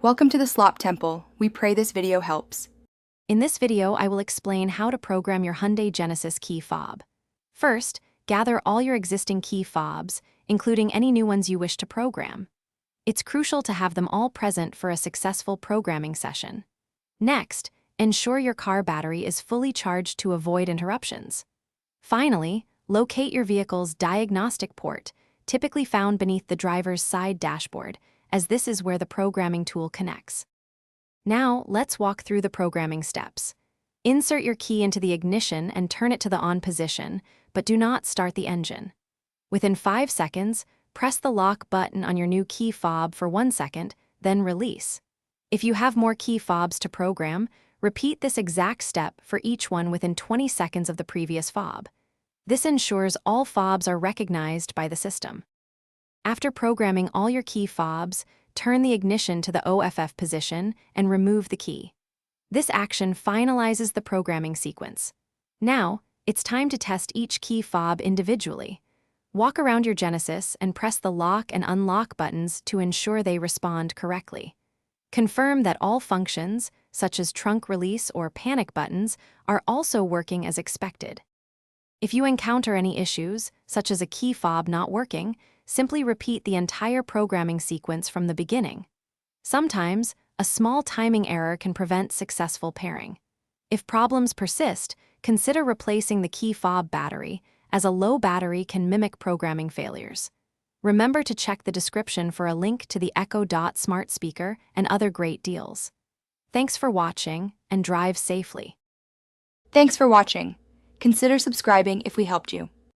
Welcome to the Slop Temple. We pray this video helps. In this video, I will explain how to program your Hyundai Genesis key fob. First, gather all your existing key fobs, including any new ones you wish to program. It's crucial to have them all present for a successful programming session. Next, ensure your car battery is fully charged to avoid interruptions. Finally, locate your vehicle's diagnostic port, typically found beneath the driver's side dashboard, as this is where the programming tool connects. Now, let's walk through the programming steps. Insert your key into the ignition and turn it to the on position, but do not start the engine. Within 5 seconds, press the lock button on your new key fob for 1 second, then release. If you have more key fobs to program, repeat this exact step for each one within 20 seconds of the previous fob. This ensures all fobs are recognized by the system. After programming all your key fobs, turn the ignition to the OFF position and remove the key. This action finalizes the programming sequence. Now, it's time to test each key fob individually. Walk around your Genesis and press the lock and unlock buttons to ensure they respond correctly. Confirm that all functions, such as trunk release or panic buttons, are also working as expected. If you encounter any issues, such as a key fob not working, simply repeat the entire programming sequence from the beginning. Sometimes, a small timing error can prevent successful pairing. If problems persist, consider replacing the key fob battery, as a low battery can mimic programming failures. Remember to check the description for a link to the Echo Dot smart speaker and other great deals. Thanks for watching, and drive safely. Thanks for watching. Consider subscribing if we helped you.